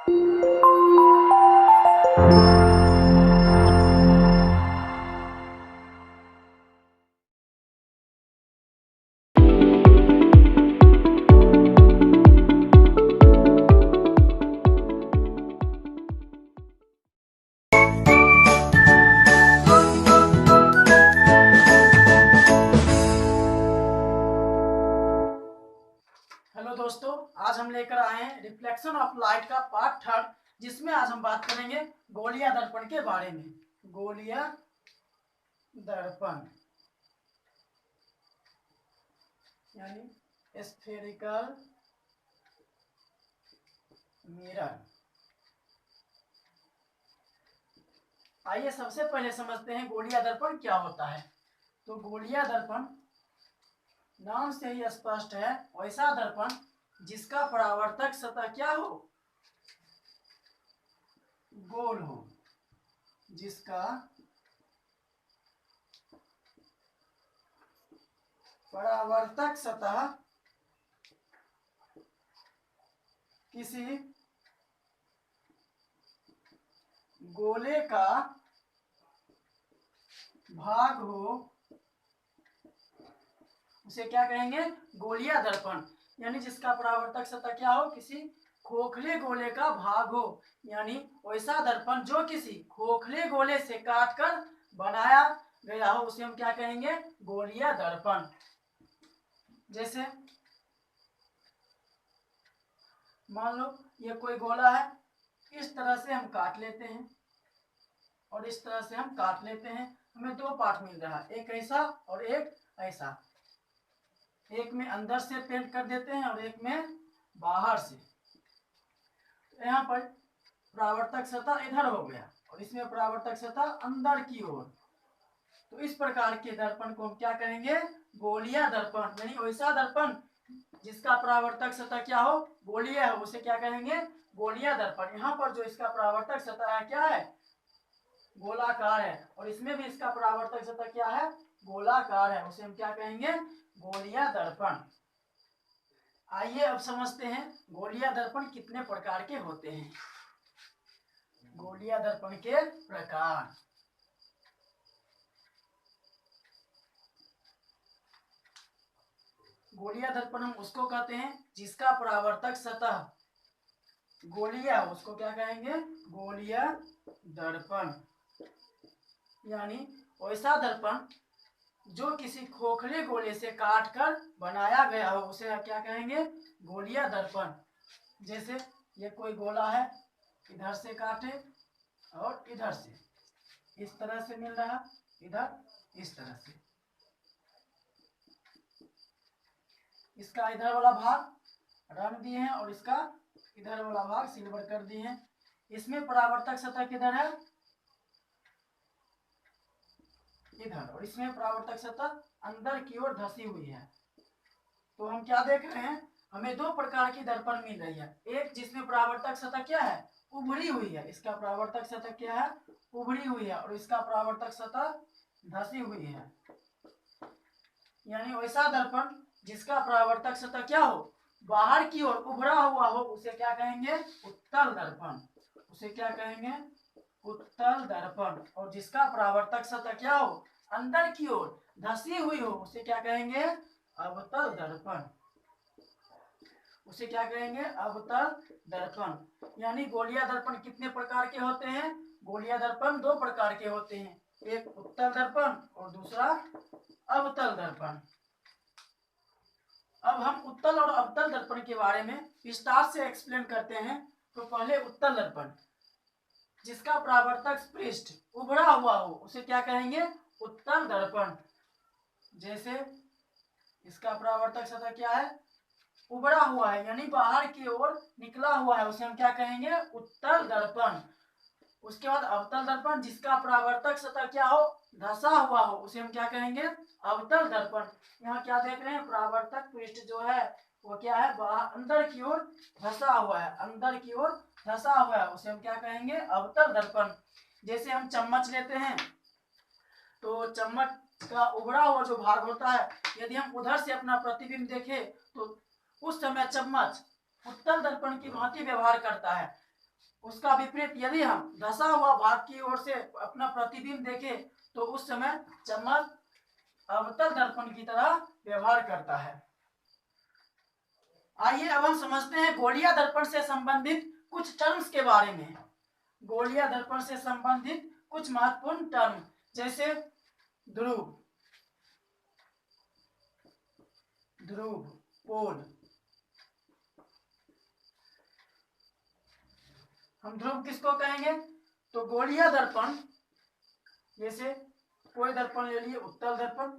Hello दोस्तों, आज हम लेकर आए हैं रिफ्लेक्शन ऑफ लाइट का पार्ट थर्ड, जिसमें आज हम बात करेंगे गोलीय दर्पण के बारे में। गोलीय दर्पण यानी स्फेरिकल मिरर। आइए सबसे पहले समझते हैं गोलीय दर्पण क्या होता है। तो गोलीय दर्पण नाम से ही स्पष्ट है, वैसा दर्पण जिसका परावर्तक सतह क्या हो, गोल हो, जिसका परावर्तक सतह किसी गोले का भाग हो, उसे क्या कहेंगे, गोलीय दर्पण। यानी जिसका परावर्तक सतह क्या हो, किसी खोखले गोले का भाग हो, यानी वैसा दर्पण जो किसी खोखले गोले से काटकर बनाया गया हो, उसे हम क्या कहेंगे, गोलीय दर्पण। जैसे मान लो ये कोई गोला है, इस तरह से हम काट लेते हैं और इस तरह से हम काट लेते हैं, हमें दो पार्ट मिल रहा है, एक ऐसा और एक ऐसा। एक में अंदर से पेंट कर देते हैं और एक में बाहर से। यहाँ पर परावर्तक सतह इधर हो गया और इसमें परावर्तक सतह अंदर की ओर। तो इस प्रकार के दर्पण को हम क्या कहेंगे, गोलीय दर्पण। यानी वैसा दर्पण जिसका परावर्तक सतह क्या हो, गोलीय हो, उसे क्या कहेंगे, गोलीय दर्पण। यहाँ पर जो इसका परावर्तक सतह है क्या है, गोलाकार है, और इसमें भी इसका परावर्तक सतह क्या है, गोलाकार है, उसे हम क्या कहेंगे, गोलीय दर्पण। आइए अब समझते हैं गोलीय दर्पण कितने प्रकार के होते हैं। गोलीय दर्पण के प्रकार। गोलीय दर्पण हम उसको कहते हैं जिसका परावर्तक सतह गोलीय हो, उसको क्या कहेंगे, गोलीय दर्पण। यानी वैसा दर्पण जो किसी खोखले गोले से काटकर बनाया गया हो, उसे क्या कहेंगे, गोलीय दर्पण। जैसे ये कोई गोला है, इधर से काटे और इधर से इस तरह से मिल रहा, इधर इस तरह से, इसका इधर वाला भाग रंग दिए हैं और इसका इधर वाला भाग सिल्वर कर दिए हैं। इसमें परावर्तक सतह किधर है, इधर, और इसमें परावर्तक सतह अंदर की ओर धसी हुई है। तो हम क्या देख रहे हैं, हमें दो प्रकार की दर्पण मिल रही है। एक जिसमें परावर्तक सतह क्या है, उभरी हुई है, इसका परावर्तक सतह क्या है, उभरी हुई है, और इसका परावर्तक सतह धसी हुई है। यानी वैसा दर्पण जिसका परावर्तक सतह क्या हो, बाहर की ओर उभरा हुआ हो, उसे क्या कहेंगे, उत्तल दर्पण। उसे क्या कहेंगे, उत्तल दर्पण। और जिसका परावर्तक सतह क्या हो, अंदर की ओर धसी हुई हो, उसे क्या कहेंगे, अवतल दर्पण। उसे क्या कहेंगे, अवतल दर्पण। यानी गोलीय दर्पण कितने प्रकार के होते हैं, गोलीय दर्पण दो प्रकार के होते हैं, एक उत्तल दर्पण और दूसरा अवतल दर्पण। अब हम उत्तल और अवतल दर्पण के बारे में विस्तार से एक्सप्लेन करते हैं। तो पहले उत्तल दर्पण, जिसका परावर्तक पृष्ठ उभरा हुआ हो, उसे क्या कहेंगे, उत्तल दर्पण। जैसे इसका परावर्तक सतह क्या है, उभरा हुआ है, यानी बाहर की ओर निकला हुआ है, उसे हम क्या कहेंगे, उत्तल दर्पण। उसके बाद अवतल दर्पण, जिसका परावर्तक सतह क्या हो, धसा हुआ हो, उसे हम क्या कहेंगे, अवतल दर्पण। यहाँ क्या देख रहे हैं, परावर्तक पृष्ठ जो है वो क्या है, बाहर अंदर की ओर धसा हुआ है, अंदर की ओर धसा हुआ है, उसे हम क्या कहेंगे, अवतल दर्पण। जैसे हम चम्मच लेते हैं, तो चम्मच का उभरा हुआ जो भाग होता है, यदि हम उधर से अपना प्रतिबिंब देखें तो उस समय चम्मच उत्तल दर्पण की भांति व्यवहार करता है। उसका विपरीत यदि हम धंसा हुआ भाग की ओर से अपना प्रतिबिंब देखें तो उस समय चम्मच अवतल दर्पण की तरह व्यवहार करता है। आइए अब हम समझते हैं गोलीय दर्पण से संबंधित कुछ टर्म्स के बारे में। गोलीय दर्पण से संबंधित कुछ महत्वपूर्ण टर्म जैसे ध्रुव, ध्रुव, पोल। हम ध्रुव किसको कहेंगे? तो गोलीय दर्पण, जैसे कोई दर्पण ले लिए, उत्तल दर्पण,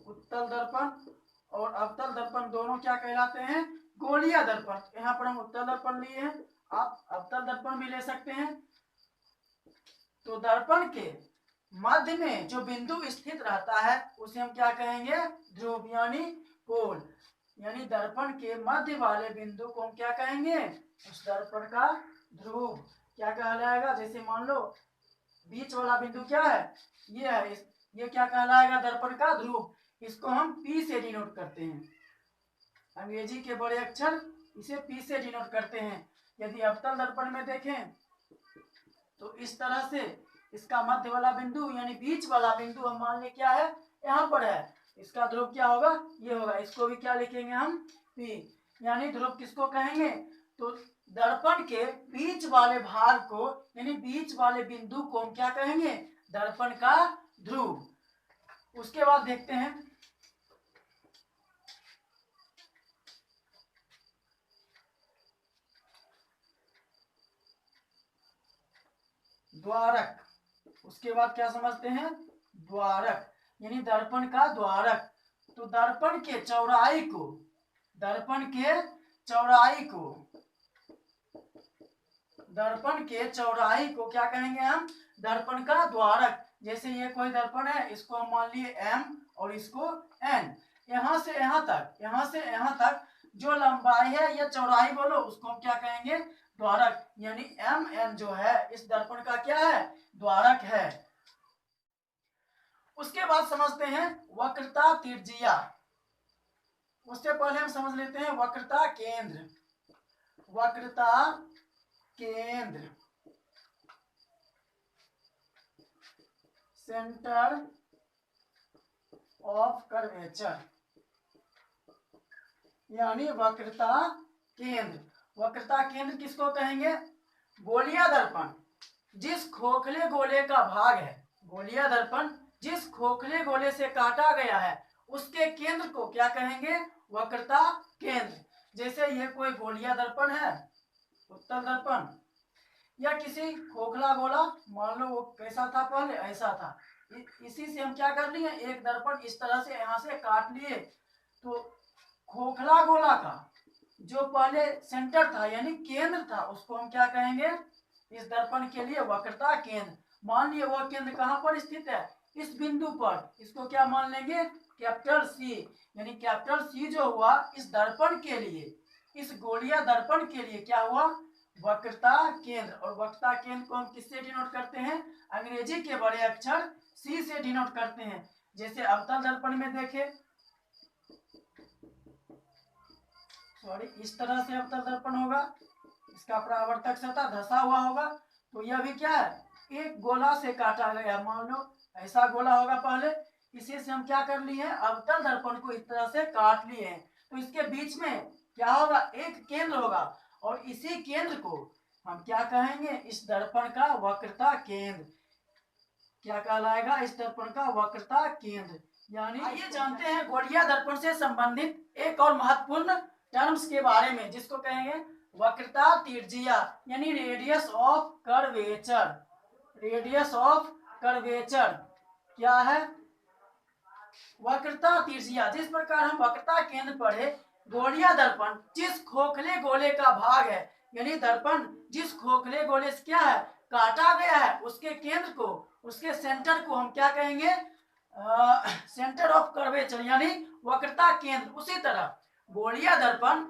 उत्तल दर्पण और अवतल दर्पण दोनों क्या कहलाते हैं? गोलीय दर्पण। यहाँ पर हम उत्तल दर्पण लिए हैं, आप अवतल दर्पण भी ले सकते हैं। तो दर्पण के मध्य में जो बिंदु स्थित रहता है उसे हम क्या कहेंगे? ध्रुव यानी पोल। यानी दर्पण के मध्य वाले बिंदु को हम क्या कहेंगे? उस दर्पण का ध्रुव क्या कहलाएगा? जैसे मान लो बीच वाला बिंदु क्या है? ये है, ये क्या कहलाएगा? दर्पण का ध्रुव। इसको हम P से डिनोट करते हैं। अंग्रेजी के बड़े अक्षर इसे P से डिनोट करते हैं। यदि अवतल दर्पण में देखें तो इस तरह से इसका मध्य वाला बिंदु यानी बीच वाला बिंदु हम मान लें क्या है? यहाँ पर है। इसका ध्रुव क्या होगा? ये होगा। इसको भी क्या लिखेंगे हम? P। यानी ध्रुव किसको कहेंगे? तो दर्पण के बीच वाले भाग को यानी बीच वाले बिंदु को हम क्या कहेंगे? दर्पण का ध्रुव। उसके बाद देखते हैं द्वारक। उसके बाद क्या समझते हैं? द्वारक यानी दर्पण का द्वारक। तो दर्पण के चौड़ाई को, दर्पण के चौड़ाई को, दर्पण के चौड़ाई को क्या कहेंगे हम? दर्पण का द्वारक। जैसे ये कोई दर्पण है, इसको हम मान लिए M और इसको N। यहां से यहां तक, यहां से यहां तक जो लंबाई है या चौड़ाई बोलो उसको हम क्या कहेंगे? द्वारक। यानी MN जो है इस दर्पण का क्या है? द्वारक है। उसके बाद समझते हैं वक्रता त्रिज्या। उससे पहले हम समझ लेते हैं वक्रता केंद्र। वक्रता केंद्र, सेंटर ऑफ कर्वेचर, यानी वक्रता केंद्र। वक्रता केंद्र किसको कहेंगे? गोलीय दर्पण जिस खोखले गोले का भाग है, गोलीय दर्पण जिस खोखले गोले से काटा गया है उसके केंद्र को क्या कहेंगे? वक्रता केंद्र। जैसे ये कोई गोलीय दर्पण है, उत्तल दर्पण, या किसी खोखला गोला, मान लो वो कैसा था? पहले ऐसा था। इसी से हम क्या कर लिए? एक दर्पण इस तरह से यहां से काट लिए। तो खोखला गोला का जो पहले सेंटर था यानी केंद्र था उसको हम क्या कहेंगे? इस दर्पण के लिए वक्रता केंद्र। मान लिए वह केंद्र कहां पर स्थित है? इस बिंदु पर। इसको क्या मान लेंगे? Capital C। यानी कैपिटल C जो हुआ इस दर्पण के लिए, इस गोलीय दर्पण के लिए क्या हुआ? वक्रता केंद्र। और वक्रता केंद्र को हम किससे डिनोट करते हैं? अंग्रेजी के बड़े अक्षर C से डिनोट करते हैं। जैसे अवतल दर्पण में देखें, सॉरी, इस तरह से अवतल दर्पण होगा, इसका परावर्तक सतह धंसा हुआ होगा। तो यह भी क्या है? एक गोला से काटा गया। मान लो ऐसा गोला होगा पहले, इसी से हम क्या कर लिए हैं? अवतल दर्पण को इस तरह से काट लिए हैं। तो इसके बीच में क्या होगा? एक केंद्र होगा और इसी केंद्र को हम क्या कहेंगे? इस दर्पण का वक्रता केंद्र। क्या कहलाएगा? इस दर्पण का वक्रता केंद्र। यानी आइए जानते हैं गोलीय दर्पण से संबंधित एक और महत्वपूर्ण टर्म्स के बारे में जिसको कहेंगे वक्रता त्रिज्या यानी radius of curvature. Radius of curvature क्या है? वक्रता त्रिज्या। जिस प्रकार हम वक्रता केंद्र पढ़े, गोलीय दर्पण जिस खोखले गोले का भाग है यानी दर्पण जिस खोखले गोले से क्या है? काटा गया है, उसके केंद्र को, उसके सेंटर को हम क्या कहेंगे? सेंटर ऑफ कर्वेचर यानी वक्रता केंद्र। उसी तरह गोलीय दर्पण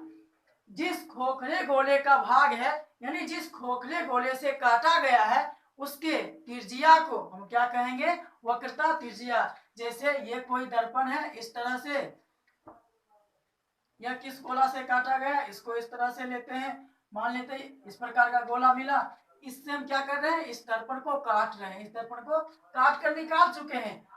जिस खोखले गोले का भाग है यानी जिस खोखले गोले से काटा गया है उसके त्रिज्या को हम क्या कहेंगे? वक्रता त्रिज्या। जैसे ये कोई दर्पण है इस तरह से, यह किस गोला से काटा गया? इसको इस तरह से लेते हैं मान लेते हैं इस प्रकार का गोला मिला, इससे हम क्या कर रहे हैं, इस दर्पण को काट रहे हैं, इस दर्पण को काट कर निकाल चुके हैं।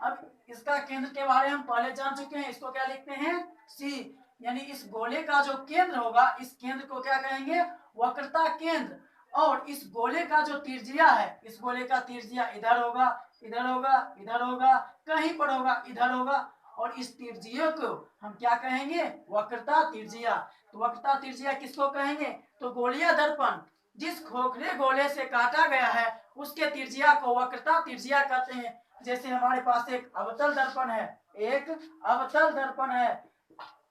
अब इसका केंद्र के बारे में हम पहले जान चुके हैं, इसको क्या लिखते हैं, सी। यानी इस गोले का जो केंद्र होगा, इस केंद्र को क्या कहेंगे, वक्रता केंद्र। और इस गोले का जो त्रिज्या है, इस गोले का त्रिज्या इधर होगा, इधर होगा, इधर होगा, कहीं पर होगा, इधर होगा। और इस त्रिज्या को हम क्या कहेंगे, वक्रता त्रिज्या। तो वक्रता त्रिज्या किसको कहेंगे, तो गोलीय दर्पण जिस खोखले गोले से काटा गया है उसके त्रिज्या को वक्रता त्रिज्या कहते हैं। जैसे हमारे पास एक अवतल दर्पण है, एक अवतल दर्पण है,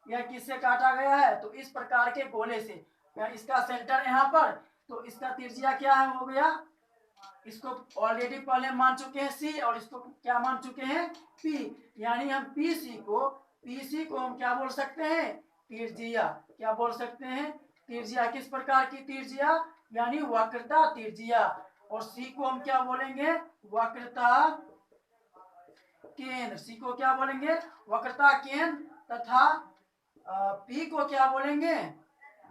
यह किससे काटा गया है, तो इस प्रकार के गोले से। इसका सेंटर यहाँ पर, तो इसका त्रिज्या क्या है, हो गया, इसको ऑलरेडी पहले मान चुके हैं सी, और इसको क्या मान चुके हैं, पी। यानी हम पीसी को हम क्या बोल सकते हैं, त्रिज्या। क्या बोल सकते हैं, त्रिज्या। किस प्रकार की त्रिज्या, यानी वक्रता त्रिज्या। और सी को हम क्या बोलेंगे, वक्रता केंद्र। सी को क्या बोलेंगे, वक्रता केंद्र। तथा पी को क्या बोलेंगे,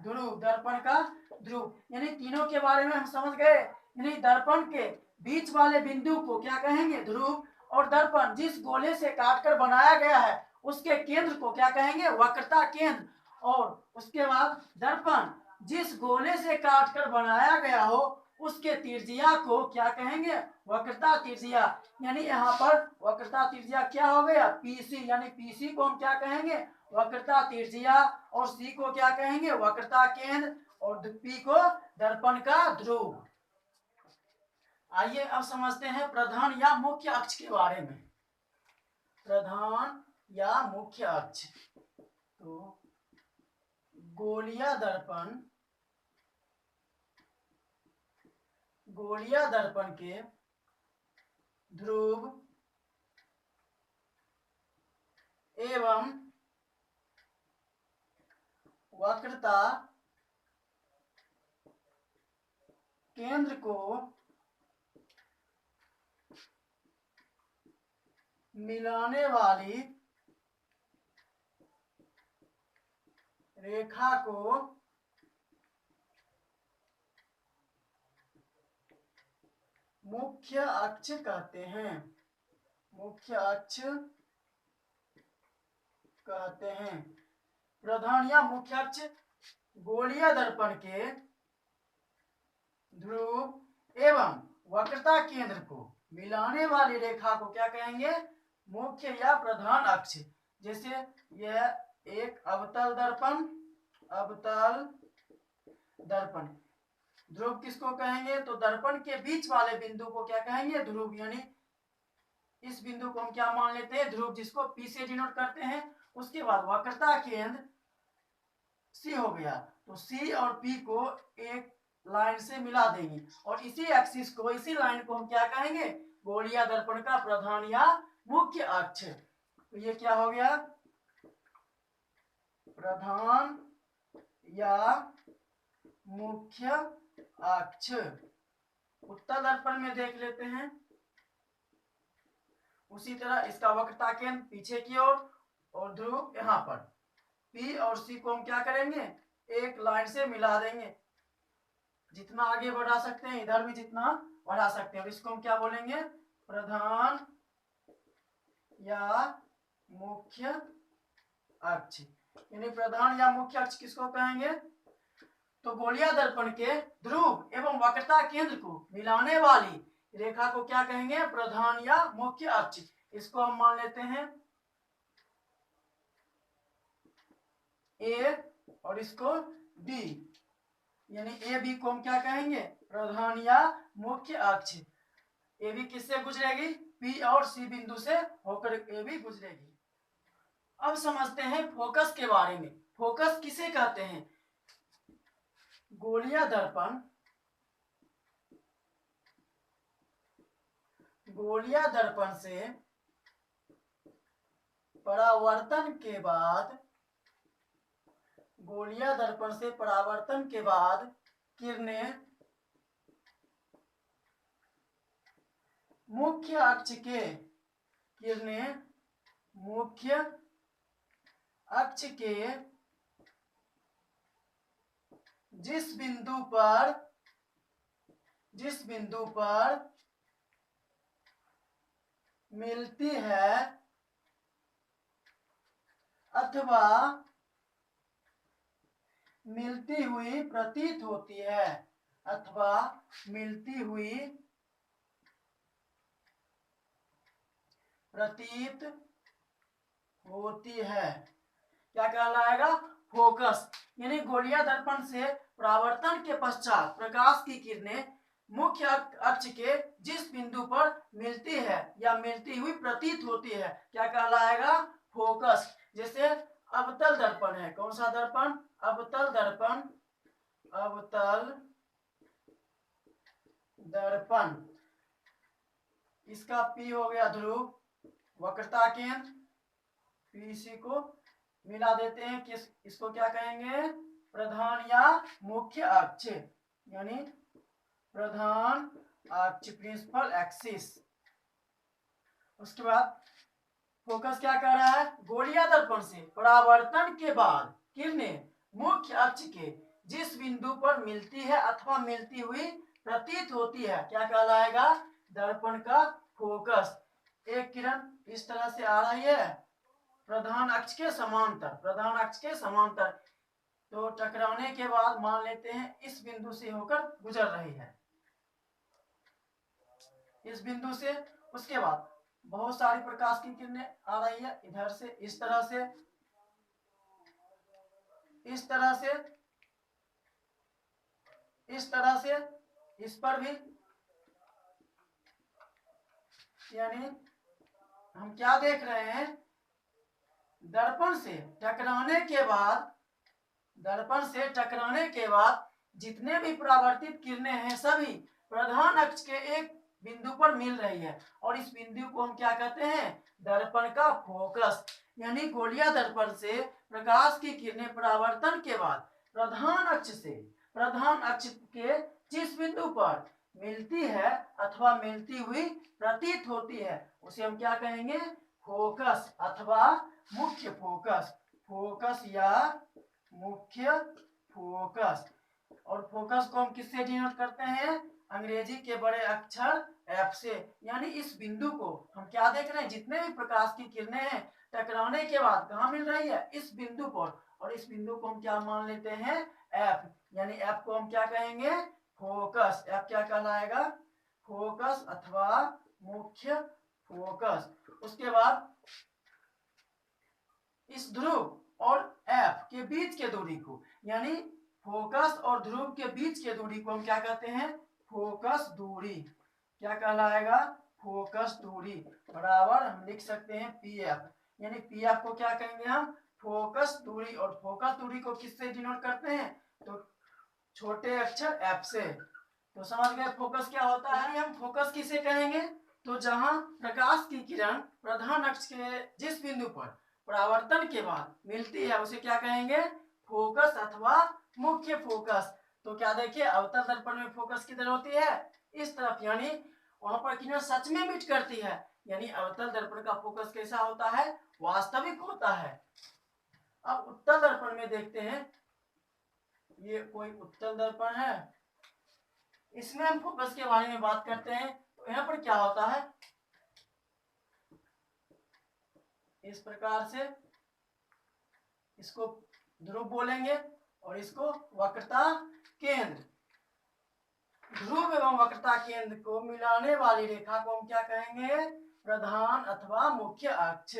ध्रुव, दर्पण का ध्रुव। यानी तीनों के बारे में हम समझ गए। यानी दर्पण के बीच वाले बिंदु को क्या कहेंगे, ध्रुव। और दर्पण जिस गोले से काटकर बनाया गया है उसके केंद्र को क्या कहेंगे, वक्रता केंद्र। और उसके बाद दर्पण जिस गोले से काटकर बनाया गया हो उसके त्रिज्या को क्या कहेंगे, वक्रता त्रिज्या। यानी यहाँ पर वक्रता त्रिज्या क्या हो गया, पीसी। यानी पीसी को हम क्या कहेंगे, वक्रता त्रिज्या। और सी को क्या कहेंगे, वक्रता केंद्र। और पी को दर्पण का ध्रुव। आइए अब समझते हैं प्रधान या मुख्य अक्ष के बारे में। प्रधान या मुख्य अक्ष, तो गोलीय दर्पण, गोलीय दर्पण के ध्रुव एवं वक्रता केंद्र को मिलाने वाली रेखा को मुख्य अक्ष कहते हैं, मुख्य अक्ष कहते हैं। प्रधान या मुख्य अक्ष गोलीय दर्पण के ध्रुव एवं वक्रता केंद्र को मिलाने वाली रेखा को क्या कहेंगे, मुख्य या प्रधान अक्ष। जैसे यह एक अवतल दर्पण, अवतल दर्पण, ध्रुव किसको कहेंगे, तो दर्पण के बीच वाले बिंदु को क्या कहेंगे, ध्रुव। यानी इस बिंदु को हम क्या मान लेते हैं, ध्रुव, जिसको पी से डिनोट करते हैं। उसके बाद वक्रता केंद्र सी हो गया, तो सी और पी को एक लाइन से मिला देंगे। और इसी एक्सिस को, इसी लाइन को हम क्या कहेंगे, गोलीय दर्पण का प्रधान या मुख्य अक्ष। तो ये क्या हो गया, प्रधान या मुख्य अक्ष। उत्तल दर्पण में देख लेते हैं, उसी तरह इसका वक्रता केंद्र पीछे की ओर और ध्रुव यहाँ पर। पी और सी को हम क्या करेंगे, एक लाइन से मिला देंगे। जितना आगे बढ़ा सकते हैं, इधर भी जितना बढ़ा सकते हैं। और इसको हम क्या बोलेंगे, प्रधान या मुख्य अक्ष। यानी प्रधान या मुख्य अक्ष किसको कहेंगे, तो गोलीय दर्पण के ध्रुव एवं वक्रता केंद्र को मिलाने वाली रेखा को क्या कहेंगे, प्रधान या मुख्य अक्ष। इसको हम मान लेते हैं ए और इसको बी। यानी ए बी को हम क्या कहेंगे, प्रधान या मुख्य अक्ष। ए बी किससे गुजरेगी, पी और सी बिंदु से होकर ए बी गुजरेगी। अब समझते हैं फोकस के बारे में। फोकस किसे कहते हैं, गोलीय दर्पण, गोलीय दर्पण से परावर्तन के बाद, गोलीय दर्पण से परावर्तन के बाद किरणें मुख्य अक्ष के, किरणें मुख्य अक्ष के जिस बिंदु पर मिलती है अथवा मिलती हुई प्रतीत होती है, अथवा मिलती हुई प्रतीत होती है, क्या कहलाएगा? फोकस। यानी गोलीय दर्पण से परावर्तन के पश्चात प्रकाश की किरणें मुख्य अक्ष के जिस बिंदु पर मिलती है या मिलती हुई प्रतीत होती है, क्या कहलाएगा? फोकस। जैसे अवतल दर्पण है, कौन सा दर्पण? अवतल दर्पण। अवतल दर्पण, इसका P हो गया ध्रुव, वक्रता केंद्र, पीसी को मिला देते हैं कि इसको क्या कहेंगे? प्रधान या मुख्य अक्ष, यानी प्रधान अक्ष, प्रिंसिपल एक्सिस। उसके बाद फोकस क्या कर रहा है? गोलीय दर्पण से परावर्तन के बाद किरणें मुख्य अक्ष के जिस बिंदु पर मिलती है अथवा मिलती हुई प्रतीत होती है, क्या कहलाएगा? दर्पण का फोकस। एक किरण इस तरह से आ रही है प्रधान अक्ष के समांतर, प्रधान अक्ष के समांतर, तो टकराने के बाद मान लेते हैं इस बिंदु से होकर गुजर रही है, इस बिंदु से। उसके बाद बहुत सारी प्रकाश की किरणें आ रही है इधर से, इस तरह से, इस तरह से, इस तरह से, इस पर भी। यानी हम क्या देख रहे हैं? दर्पण से टकराने के बाद, दर्पण से टकराने के बाद जितने भी परावर्तित किरणें हैं सभी प्रधान अक्ष के एक बिंदु पर मिल रही है, और इस बिंदु को हम क्या कहते हैं? दर्पण का फोकस। यानी गोलीय दर्पण से प्रकाश की किरणें परावर्तन के बाद प्रधान अक्ष से, प्रधान अक्ष के जिस बिंदु पर मिलती है अथवा मिलती हुई प्रतीत होती है, उसे हम क्या कहेंगे? फोकस अथवा मुख्य फोकस। फोकस या मुख्य फोकस। और फोकस को हम किससे डिनोट करते हैं? अंग्रेजी के बड़े अक्षर F से। यानी इस बिंदु को हम क्या देख रहे हैं? जितने भी प्रकाश की किरणें हैं टकराने के बाद कहाँ मिल रही है? इस बिंदु पर, और इस बिंदु को हम क्या मान लेते हैं? F। यानी F को हम क्या कहेंगे? फोकस। F क्या कहलाएगा? फोकस अथवा मुख्य फोकस। उसके बाद इस ध्रुव और F के बीच के दूरी को, यानी फोकस और ध्रुव के बीच के दूरी को हम क्या कहते हैं? फोकस दूरी। क्या कहलाएगा? फोकस दूरी बराबर हम लिख सकते हैं PF। यानी PF को क्या कहेंगे हम? फोकस दूरी। और फोकस दूरी को किससे डिनोट करते हैं? तो छोटे अक्षर F से। तो समझ गए फोकस क्या होता है? हम फोकस किसे कहेंगे? तो जहां प्रकाश की किरण प्रधान अक्ष के जिस बिंदु पर परावर्तन के बाद मिलती है उसे क्या कहेंगे? फोकस अथवा मुख्य फोकस। तो क्या देखिए अवतल दर्पण में फोकस किधर होती है? इस तरफ, यानी वहां पर किरण सच में मिट करती है। यानी अवतल दर्पण का फोकस कैसा होता है? वास्तविक होता है। अब उत्तल दर्पण में देखते हैं, ये कोई उत्तल दर्पण है, इसमें हम फोकस के बारे में बात करते हैं। तो यहाँ पर क्या होता है? इस प्रकार से इसको ध्रुव बोलेंगे और इसको वक्रता केंद्र। ध्रुव एवं वक्रता केंद्र को मिलाने वाली रेखा को हम क्या कहेंगे? प्रधान अथवा मुख्य अक्ष।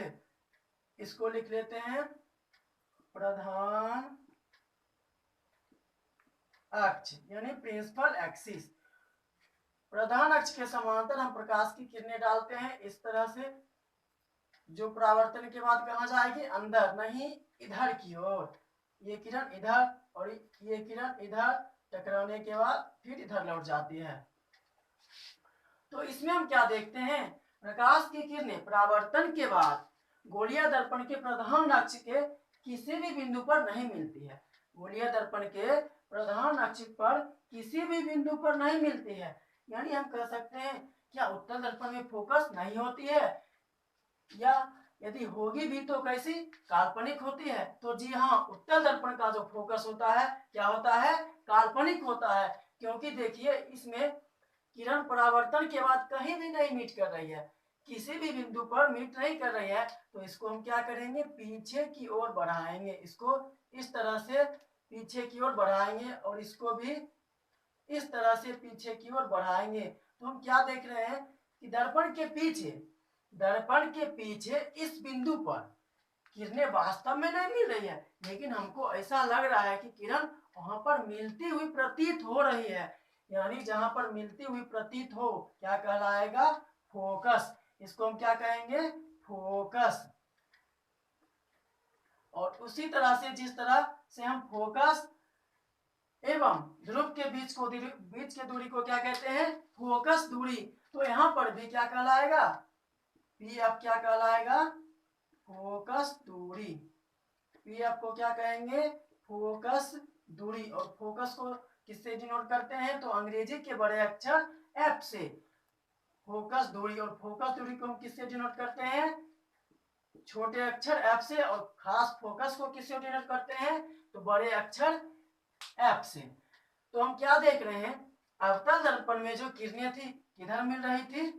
इसको लिख लेते हैं प्रधान अक्ष, यानी प्रिंसिपल एक्सिस। प्रधान अक्ष के समांतर हम प्रकाश की किरणें डालते हैं इस तरह से, जो परावर्तन के बाद कहाँ जाएगी? अंदर, नहीं इधर की ओर। ये किरण इधर और ये किरण इधर, टकराने के बाद फिर इधर लौट जाती है। तो इसमें हम क्या देखते हैं? प्रकाश की किरणें परावर्तन के बाद गोलीय दर्पण के प्रधान अक्ष के किसी भी बिंदु पर नहीं मिलती है। गोलीय दर्पण के प्रधान अक्ष पर किसी भी बिंदु पर नहीं मिलती है। यानी हम कह सकते हैं क्या उत्तल दर्पण में फोकस नहीं होती है, या यदि होगी भी तो कैसी, काल्पनिक होती है। तो जी हाँ, उत्तल दर्पण का जो फोकस होता है क्या होता है, काल्पनिक होता है। क्योंकि देखिए इसमें किरण परावर्तन के बाद कहीं भी नहीं मीट कर रही है, किसी भी बिंदु पर मीट नहीं कर रही है। तो इसको हम क्या करेंगे, पीछे की ओर बढ़ाएंगे, इसको इस तरह से पीछे की ओर बढ़ाएंगे और इसको भी इस तरह से पीछे की ओर बढ़ाएंगे। तो हम क्या देख रहे हैं कि दर्पण के पीछे इस बिंदु पर किरणें वास्तव में नहीं मिल रही है, लेकिन हमको ऐसा लग रहा है कि किरण वहां पर मिलती हुई प्रतीत हो रही है। यानी जहां पर मिलती हुई प्रतीत हो क्या कहलाएगा, फोकस। इसको हम क्या कहेंगे, फोकस। और उसी तरह से जिस तरह से हम फोकस एवं ध्रुव के बीच के दूरी को क्या कहते हैं, फोकस दूरी। तो यहां पर भी क्या कहलाएगा, पी अब क्या कहलाएगा, फोकस दूरी। पी आपको क्या कहेंगे, फोकस दूरी। और फोकस को किससे डिनोट करते हैं, तो अंग्रेजी के बड़े अक्षर एफ से फोकस दूरी। और फोकस दूरी को हम किससे डिनोट करते हैं, छोटे अक्षर एफ से। और खास फोकस को किससे डिनोट करते हैं, तो बड़े अक्षर एफ से। तो हम क्या देख रहे हैं, अवतल दर्पण में जो किरणें थी किधर मिल रही थी,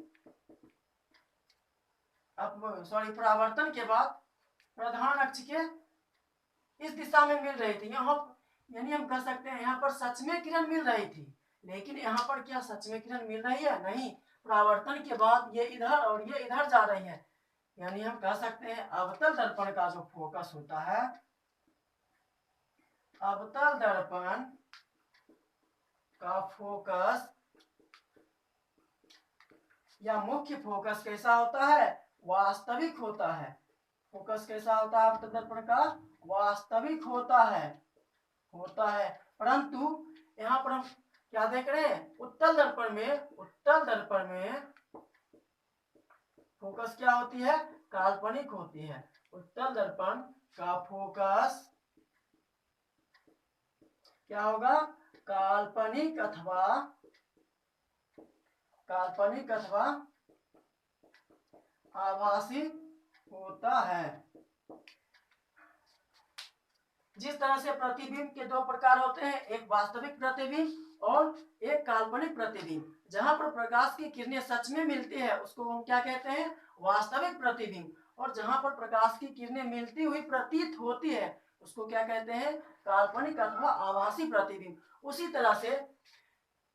परावर्तन के बाद प्रधान अक्ष के इस दिशा में मिल रही थी। यहाँ यानी हम कह सकते हैं यहाँ पर सच में किरण मिल रही थी, लेकिन यहाँ पर क्या सच में किरण मिल रही है, नहीं। परावर्तन के बाद ये इधर और ये इधर जा रही है। यानी हम कह सकते हैं अवतल दर्पण का जो फोकस होता है, अवतल दर्पण का फोकस या मुख्य फोकस कैसा होता है, वास्तविक होता है। फोकस कैसा होता है अवतल दर्पण का, वास्तविक होता है। परंतु यहाँ पर हम क्या देख रहे हैं, उत्तल दर्पण में फोकस क्या होती है, काल्पनिक होती है। उत्तल दर्पण का फोकस क्या होगा, काल्पनिक अथवा आभासी होता है। जिस तरह से प्रतिबिंब के दो प्रकार होते हैं, एक वास्तविक प्रतिबिंब और एक काल्पनिक प्रतिबिंब। जहां पर प्रकाश की किरणें सच में मिलती है उसको हम क्या कहते हैं, वास्तविक प्रतिबिंब। और जहां पर प्रकाश की किरणें मिलती हुई प्रतीत होती है उसको क्या कहते हैं, काल्पनिक अथवा आभासी प्रतिबिंब। उसी तरह से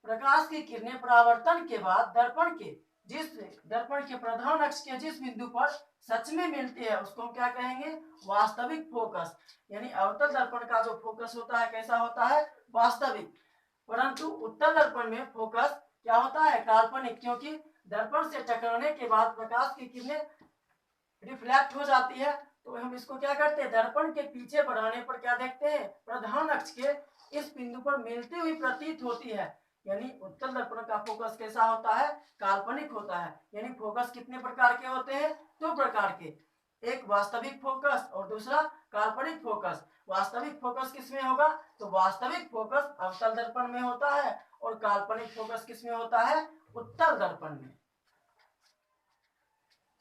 प्रकाश की किरणें परावर्तन के बाद दर्पण के प्रधान अक्ष के जिस बिंदु पर सच में मिलती है उसको हम क्या कहेंगे, वास्तविक फोकस। यानी अवतल दर्पण का जो फोकस होता है कैसा होता है, वास्तविक। परंतु उत्तल दर्पण में फोकस क्या होता है, काल्पनिक। क्योंकि दर्पण से टकराने के बाद प्रकाश की किरणें रिफ्लेक्ट हो जाती है। तो हम इसको क्या करते हैं, दर्पण के पीछे बढ़ाने पर क्या देखते हैं, प्रधान अक्ष के इस बिंदु पर मिलती हुई प्रतीत होती है। यानी उत्तल दर्पण का फोकस कैसा होता है, काल्पनिक होता है। यानी फोकस कितने प्रकार के होते हैं, दो प्रकार के, एक वास्तविक फोकस और दूसरा काल्पनिक फोकस। वास्तविक फोकस किसमें होगा, तो वास्तविक फोकस अवतल दर्पण में होता है और काल्पनिक फोकस किसमें होता है, उत्तल दर्पण में।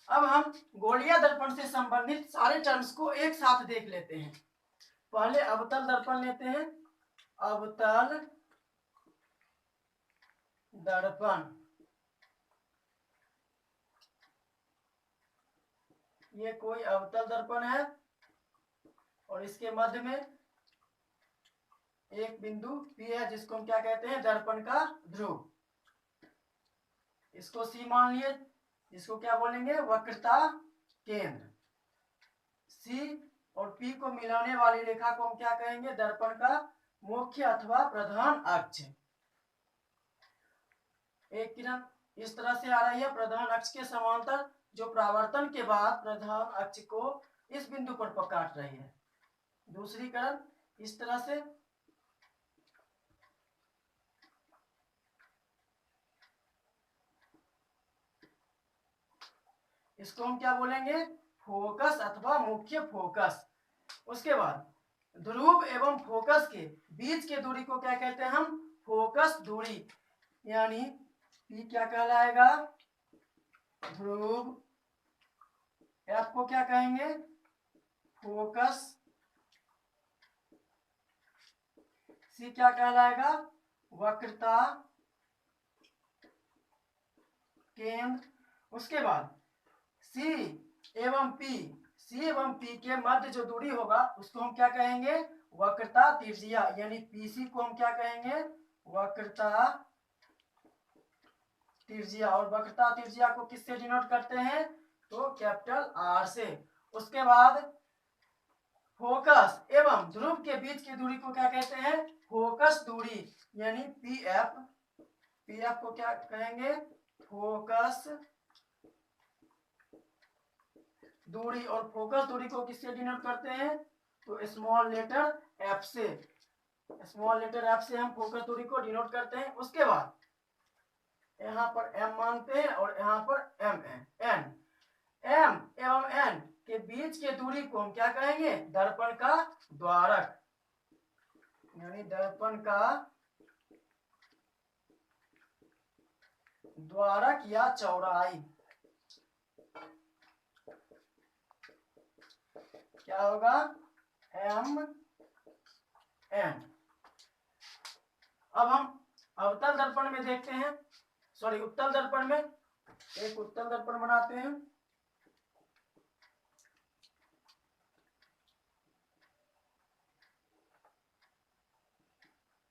अब हम गोलीय दर्पण से संबंधित सारे टर्म्स को एक साथ देख लेते हैं। पहले अवतल दर्पण लेते हैं, अवतल दर्पण। ये कोई अवतल दर्पण है और इसके मध्य में एक बिंदु P है जिसको हम क्या कहते हैं, दर्पण का ध्रुव। इसको C मान लिए, इसको क्या बोलेंगे, वक्रता केंद्र। C और P को मिलाने वाली रेखा को हम क्या कहेंगे, दर्पण का मुख्य अथवा प्रधान अक्ष। एक किरण इस तरह से आ रही है प्रधान अक्ष के समांतर, जो परावर्तन के बाद प्रधान अक्ष को इस बिंदु पर काट रही है। दूसरी किरण इस तरह से, इसको हम क्या बोलेंगे, फोकस अथवा मुख्य फोकस। उसके बाद ध्रुव एवं फोकस के बीच के दूरी को क्या कहते हैं हम, फोकस दूरी। यानी P क्या कहलाएगा, ध्रुव एफ को क्या कहेंगे, फोकस। सी क्या कहलाएगा, वक्रता केंद्र। उसके बाद सी एवं पी, सी एवं पी के मध्य जो दूरी होगा उसको हम क्या कहेंगे, वक्रता त्रिज्या, यानी पीसी को हम क्या कहेंगे, वक्रता त्रिज्या। और वक्रता त्रिज्या को किससे डिनोट करते हैं, तो कैपिटल आर से। उसके बाद फोकस एवं ध्रुव के बीच की दूरी को क्या कहते हैं, फोकस दूरी, यानी पी एफ। पी एफ को क्या कहेंगे, फोकस दूरी। और फोकस दूरी को किससे डिनोट करते हैं, तो स्मॉल लेटर एफ से। स्मॉल लेटर एफ से हम फोकस दूरी को डिनोट करते हैं। उसके बाद यहाँ पर एम मानते हैं और यहाँ पर एम एन। एम एवं एन के बीच के दूरी को हम क्या कहेंगे, दर्पण का द्वारक, यानी दर्पण का द्वारक या चौड़ाई क्या होगा, एम एन। अब हम अवतल दर्पण में देखते हैं, सॉरी उत्तल दर्पण में एक उत्तल दर्पण बनाते हैं।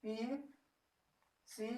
पी सी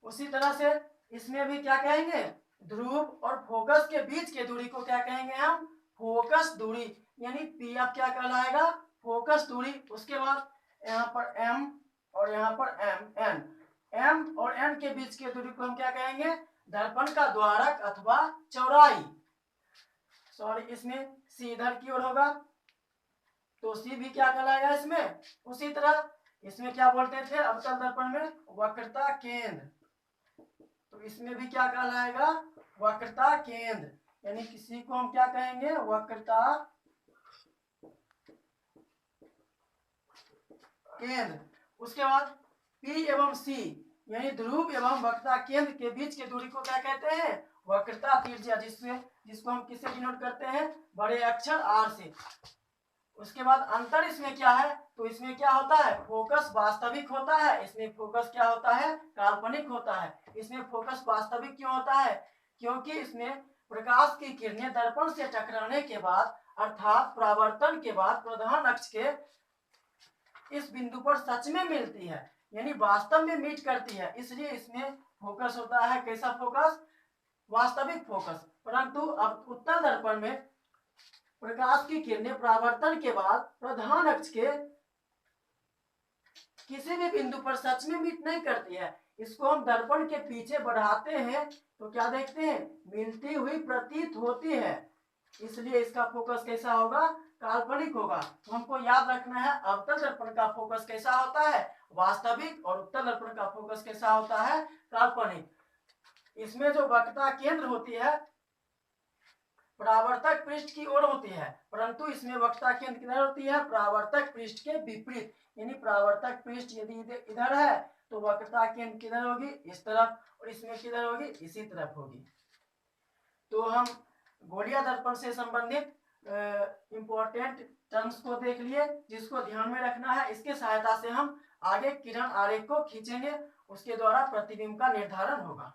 उसी तरह से इसमें भी क्या कहेंगे, ध्रुव और फोकस के बीच के दूरी को क्या कहेंगे हम, फोकस दूरी, यानी पी एफ क्या कहलाएगा, फोकस दूरी। उसके बाद यहाँ पर एम और यहाँ पर एम एन, एम और एन के बीच के दूरी को हम क्या कहेंगे, दर्पण का द्वारक अथवा चौड़ाई। सॉरी इसमें सी इधर की ओर होगा तो सी भी क्या कहलाएगा इसमें। उसी तरह इसमें क्या बोलते थे अवतल दर्पण में, वक्रता केंद्र, तो इसमें भी क्या कहलाएगा, वक्रता केंद्र, यानी किसी को हम क्या कहेंगे, वक्रता केंद्र। उसके बाद पी एवं सी, यानी ध्रुव एवं वक्रता केंद्र के बीच की दूरी को क्या कहते हैं, वक्रता त्रिज्या, जिसको हम किससे डिनोट करते हैं, बड़े अक्षर आर से। उसके बाद अंतर इसमें क्या है, तो इसमें क्या होता है, फोकस वास्तविक होता है, इसमें फोकस क्या होता है, काल्पनिक होता है। इसमें फोकस वास्तविक क्यों होता है, क्योंकि इसमें प्रकाश की किरणें दर्पण से टकराने के बाद अर्थात परावर्तन के बाद प्रधान अक्ष के इस बिंदु पर सच में मिलती है, यानी वास्तव में मीट करती है, इसलिए इसमें फोकस होता है। कैसा फोकस, वास्तविक फोकस। परंतु अब उत्तल दर्पण में प्रकाश की किरणें परावर्तन के बाद प्रधान अक्ष के किसी भी बिंदु पर सच में मीट नहीं करती है। इसको हम दर्पण के पीछे बढ़ाते हैं तो क्या देखते हैं, मिलती हुई प्रतीत होती है, इसलिए इसका फोकस कैसा होगा, काल्पनिक होगा। तो हमको याद रखना है अवतल दर्पण का फोकस कैसा होता है, वास्तविक, और उत्तल दर्पण का फोकस कैसा होता है, काल्पनिक। इसमें जो वक्रता केंद्र होती है परावर्तक पृष्ठ की ओर होती है, परंतु इसमें वक्रता केंद्र किधर होती है, परावर्तक पृष्ठ के विपरीत, यानी परावर्तक पृष्ठ यदि इधर है तो वक्रता केंद्र किधर होगी, इस तरफ, और इसमें किधर होगी, इसी तरफ होगी। तो हम गोलीय दर्पण से संबंधित इंपॉर्टेंट टर्म्स को देख लिए, जिसको ध्यान में रखना है। इसके सहायता से हम आगे किरण आरेख को खींचेंगे, उसके द्वारा प्रतिबिंब का निर्धारण होगा।